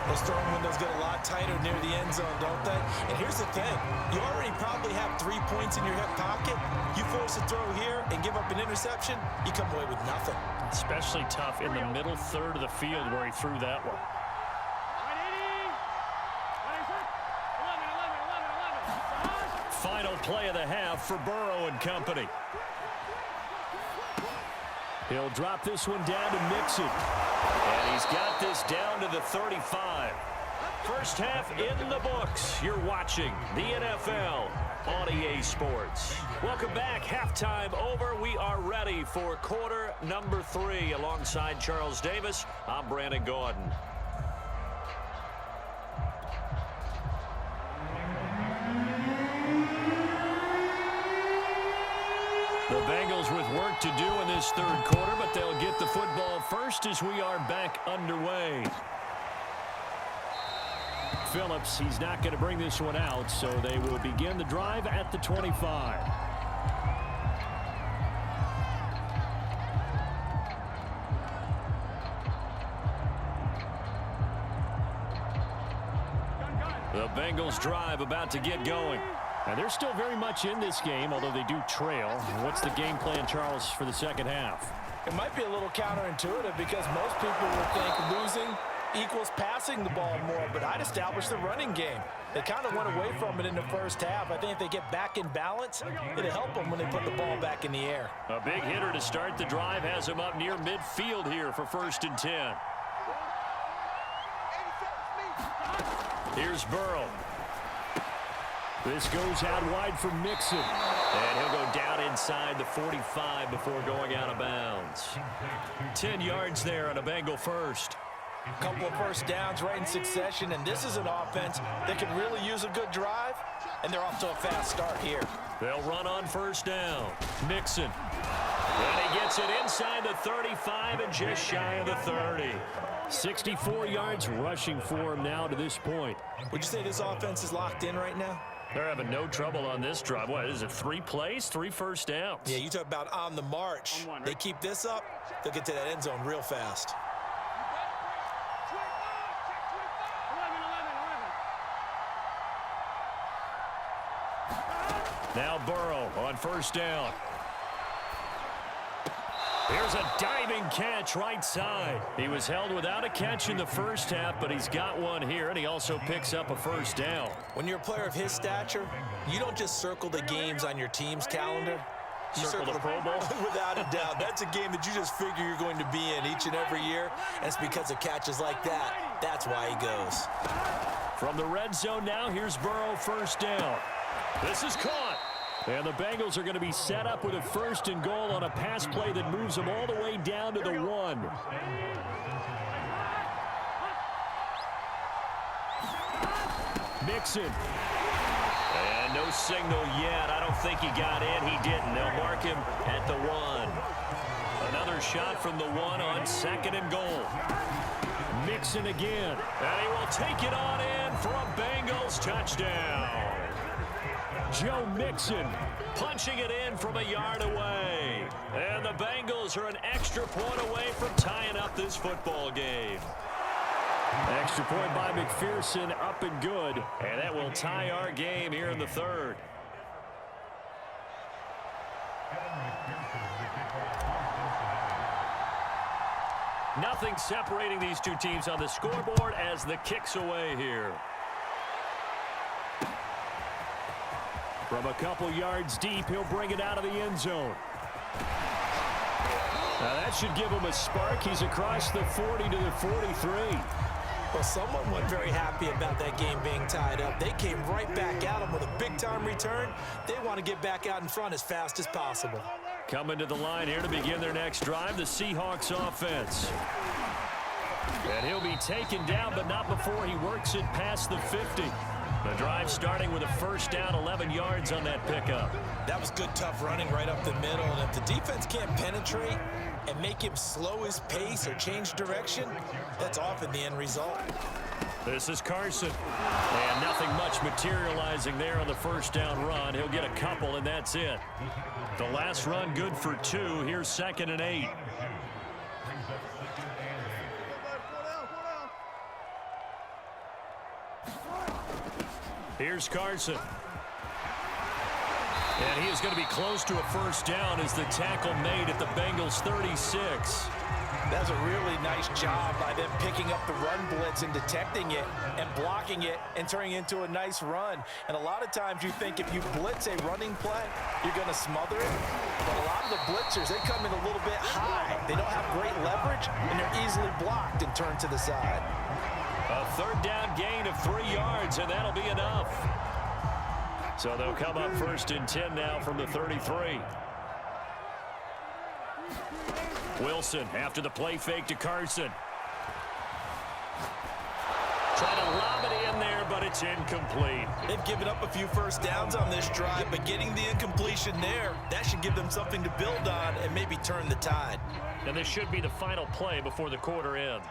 Those throwing windows get a lot tighter near the end zone, don't they? And here's the thing. You already probably have 3 points in your hip pocket. You force a throw here and give up an interception, you come away with nothing. Especially tough in the middle third of the field where he threw that one. Final play of the half for Burrow and company. He'll drop this one down to Mixon. And he's got this down to the 35. First half in the books. You're watching the NFL on EA Sports. Welcome back. Halftime over. We are ready for quarter number 3. Alongside Charles Davis, I'm Brandon Gordon. The Bengals with work to do in this third quarter, but they'll get the football first as we are back underway. Phillips, he's not going to bring this one out, so they will begin the drive at the 25. The Bengals drive about to get going. And they're still very much in this game, although they do trail. What's the game plan, Charles, for the second half? It might be a little counterintuitive because most people would think losing equals passing the ball more, but I'd establish the running game. They kind of went away from it in the first half. I think if they get back in balance, it'll help them when they put the ball back in the air. A big hitter to start the drive has him up near midfield here for 1st and 10. Here's Burrow. This goes out wide for Mixon. And he'll go down inside the 45 before going out of bounds. 10 yards there on a Bengal first. A couple of first downs right in succession, and this is an offense that can really use a good drive, and they're off to a fast start here. They'll run on first down. Mixon. And he gets it inside the 35 and just shy of the 30. 64 yards rushing for him now to this point. Would you say this offense is locked in right now? They're having no trouble on this drive. What is it, 3 plays, 3 first downs? Yeah, you talk about on the march. They keep this up, they'll get to that end zone real fast. Now Burrow on first down. Here's a diving catch right side. He was held without a catch in the first half, but he's got one here, and he also picks up a first down. When you're a player of his stature, you don't just circle the games on your team's calendar. You circle the Pro Bowl? Without a doubt. That's a game that you just figure you're going to be in each and every year, and it's because of catches like that. That's why he goes. From the red zone now, here's Burrow, first down. This is caught. And the Bengals are going to be set up with a 1st and goal on a pass play that moves them all the way down to the 1. Mixon. And no signal yet. I don't think he got in. He didn't. They'll mark him at the 1. Another shot from the 1 on 2nd and goal. Mixon again. And he will take it on in for a Bengals touchdown. Joe Mixon punching it in from a yard away. And the Bengals are an extra point away from tying up this football game. Extra point by McPherson, up and good. And that will tie our game here in the 3rd. Nothing separating these two teams on the scoreboard as the kick's away here. From a couple yards deep, he'll bring it out of the end zone. Now that should give him a spark. He's across the 40 to the 43. Well, someone wasn't very happy about that game being tied up. They came right back at him with a big-time return. They want to get back out in front as fast as possible. Coming to the line here to begin their next drive, the Seahawks offense. And he'll be taken down, but not before he works it past the 50. The drive starting with a first down, 11 yards on that pickup. That was good, tough running right up the middle. And if the defense can't penetrate and make him slow his pace or change direction, that's often the end result. This is Carson. And nothing much materializing there on the first down run. He'll get a couple, and that's it. The last run good for 2. Here's 2nd and 8. Here's Carson. And he is going to be close to a first down as the tackle made at the Bengals 36. That's a really nice job by them picking up the run blitz and detecting it and blocking it and turning it into a nice run. And a lot of times you think if you blitz a running play, you're going to smother it. But a lot of the blitzers, they come in a little bit high. They don't have great leverage, and they're easily blocked and turned to the side. A third down gain of 3 yards, and that'll be enough. So they'll come up 1st and 10 now from the 33. Wilson after the play fake to Carson. Trying to lob it in there, but it's incomplete. They've given up a few first downs on this drive, but getting the incompletion there, that should give them something to build on and maybe turn the tide. And this should be the final play before the quarter ends.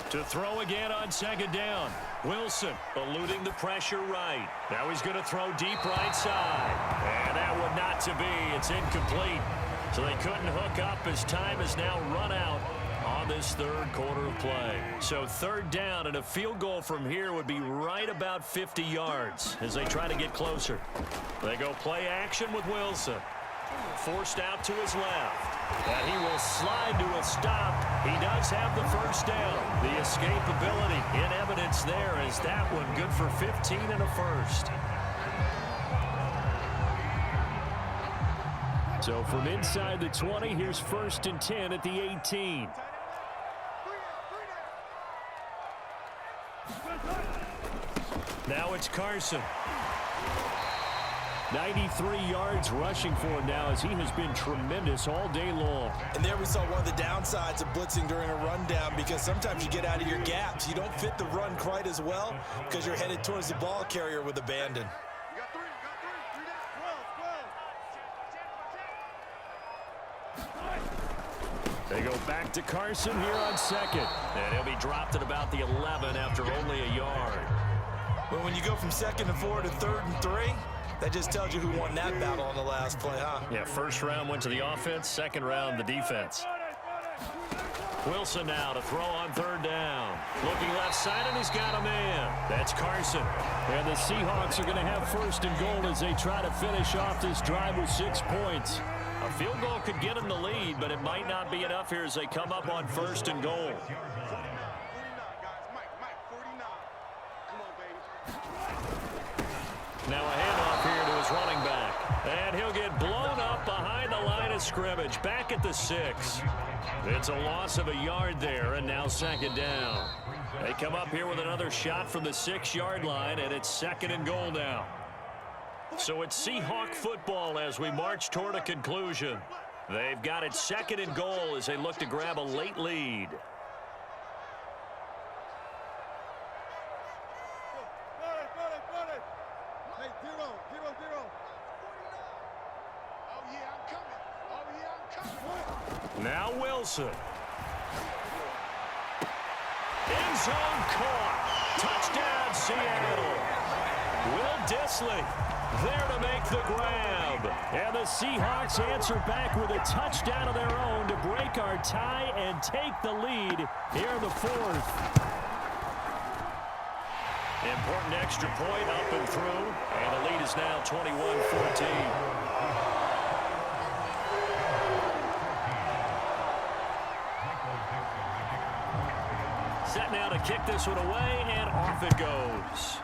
To throw again on 2nd down. Wilson eluding the pressure right. Now he's going to throw deep right side. And that one not to be. It's incomplete. So they couldn't hook up as time is now run out on this 3rd quarter of play. So 3rd down and a field goal from here would be right about 50 yards as they try to get closer. They go play action with Wilson. Forced out to his left. And he will slide to a stop. He does have the first down. The escapability in evidence there as that one good for 15 and a first. So from inside the 20, here's 1st and 10 at the 18. Now it's Carson. 93 yards rushing for him now as he has been tremendous all day long. And there we saw one of the downsides of blitzing during a rundown because sometimes you get out of your gaps. You don't fit the run quite as well because you're headed towards the ball carrier with abandon. They go back to Carson here on 2nd. And he'll be dropped at about the 11 after only a yard. But when you go from 2nd and 4 to 3rd and 3, that just tells you who won that battle on the last play, huh? Yeah, 1st round went to the offense, 2nd round the defense. Wilson now to throw on 3rd down. Looking left side, and he's got a man. That's Carson. And the Seahawks are going to have 1st and goal as they try to finish off this drive with 6 points. A field goal could get them the lead, but it might not be enough here as they come up on 1st and goal. Now a handoff here to his running back. And he'll get blown up behind the line of scrimmage. Back at the 6. It's a loss of a yard there, and now 2nd down. They come up here with another shot from the 6-yard line, and it's 2nd and goal now. So it's Seahawk football as we march toward a conclusion. They've got it 2nd and goal as they look to grab a late lead. Now Wilson. End zone caught. Touchdown Seattle. Will Dissly there to make the grab. And the Seahawks answer back with a touchdown of their own to break our tie and take the lead here in the 4th. Important extra point up and through. And the lead is now 21-14. Set now to kick this one away, and off it goes.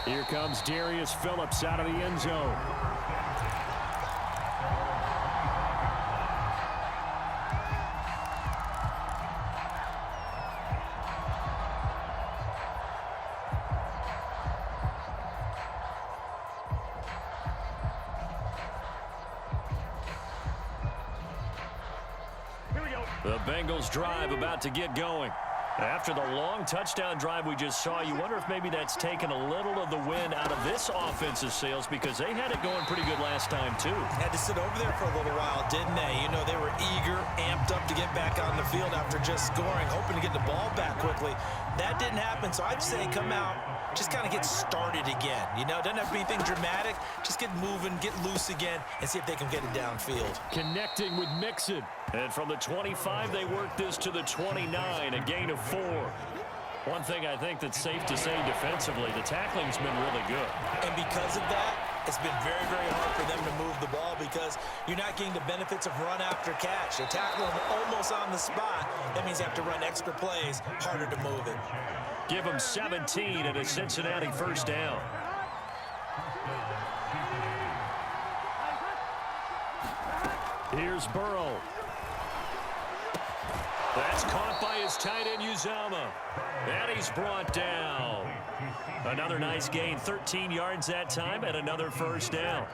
Here comes Darius Phillips out of the end zone. The Bengals drive about to get going. After the long touchdown drive we just saw, you wonder if maybe that's taken a little of the wind out of this offensive sails because they had it going pretty good last time too. Had to sit over there for a little while, didn't they? You know, they were eager, amped up to get back on the field after just scoring, hoping to get the ball back quickly. That didn't happen, so I'd say come out just kind of get started again. You know, it doesn't have to be anything dramatic. Just get moving, get loose again, and see if they can get it downfield. Connecting with Mixon. And from the 25, they work this to the 29, a gain of 4. One thing I think that's safe to say defensively, the tackling's been really good. And because of that, it's been very, very hard for them to move the ball because you're not getting the benefits of run after catch. They tackle them almost on the spot. That means you have to run extra plays, harder to move it. Give them 17 and a Cincinnati first down. Here's Burrow. That's caught by his tight end, Uzama. And he's brought down. Another nice gain, 13 yards that time, and another first down.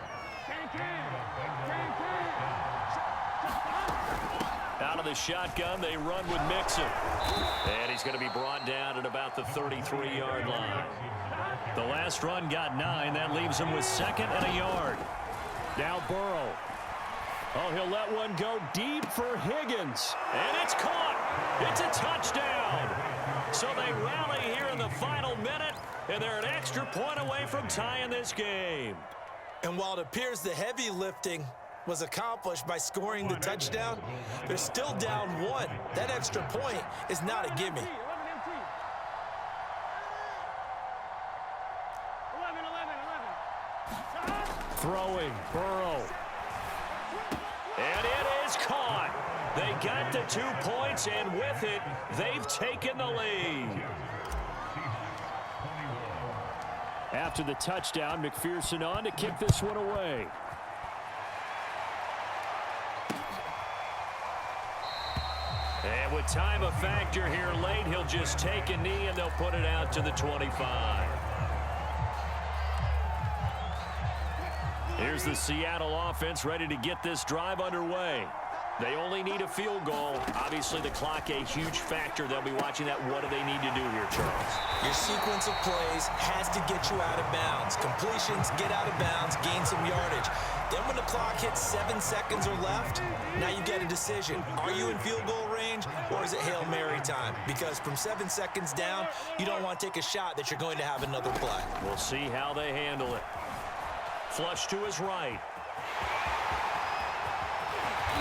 Out of the shotgun, they run with Mixon. And he's going to be brought down at about the 33-yard line. The last run got 9. That leaves him with 2nd and a yard. Now Burrow. Oh, he'll let one go deep for Higgins. And it's caught. It's a touchdown. So they rally here in the final minute, and they're an extra point away from tying this game. And while it appears the heavy lifting was accomplished by scoring the touchdown, they're still down 1. That extra point is not a gimme. Throwing, Burrow. And it is caught. They got the 2 points, and with it, they've taken the lead. After the touchdown, McPherson on to kick this one away. And with time a factor here late, he'll just take a knee, and they'll put it out to the 25. Here's the Seattle offense ready to get this drive underway. They only need a field goal. Obviously, the clock a huge factor. They'll be watching that. What do they need to do here, Charles? Your sequence of plays has to get you out of bounds. Completions, get out of bounds, gain some yardage. Then when the clock hits 7 seconds or left, now you get a decision. Are you in field goal range, or is it Hail Mary time? Because from 7 seconds down, you don't want to take a shot that you're going to have another play. We'll see how they handle it. Flush to his right.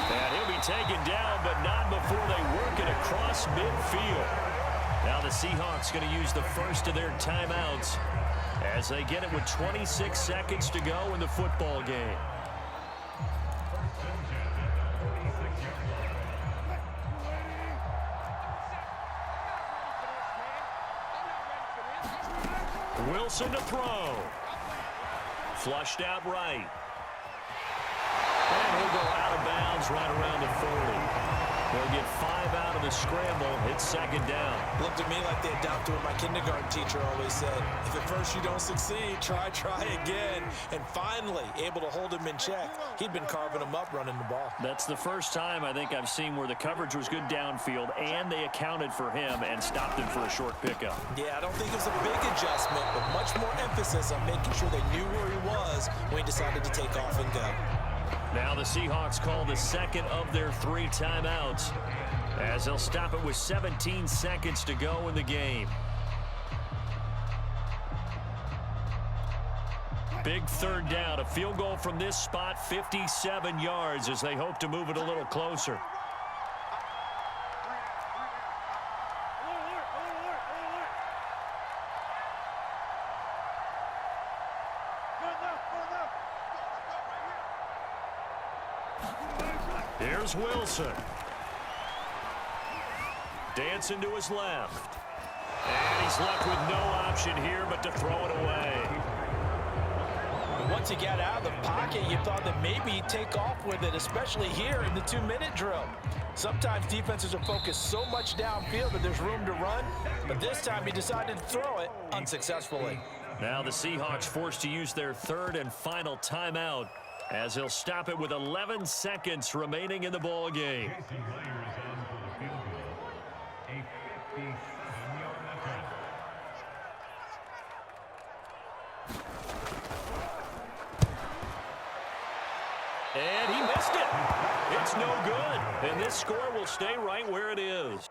And he'll be taken down, but not before they work it across midfield. Now the Seahawks going to use the first of their timeouts as they get it with 26 seconds to go in the football game. Wilson to throw. Flushed out right. And he'll go out of bounds right around the 40. They'll get 5 out of the scramble. It's 2nd down. Looked at me like they adopted what my kindergarten teacher always said. If at first you don't succeed, try again. And finally, able to hold him in check. He'd been carving him up running the ball. That's the first time I think I've seen where the coverage was good downfield, and they accounted for him and stopped him for a short pickup. Yeah, I don't think it was a big adjustment, but much more emphasis on making sure they knew where he was when he decided to take off and go. Now the Seahawks call the second of their 3 timeouts as they'll stop it with 17 seconds to go in the game. Big 3rd down. A field goal from this spot, 57 yards as they hope to move it a little closer. Here's Wilson. Dancing to his left. And he's left with no option here but to throw it away. Once he got out of the pocket, you thought that maybe he'd take off with it, especially here in the 2-minute drill. Sometimes defenses are focused so much downfield that there's room to run, but this time he decided to throw it unsuccessfully. Now the Seahawks forced to use their 3rd and final timeout as he'll stop it with 11 seconds remaining in the ball game. And he missed it. It's no good. And this score will stay right where it is.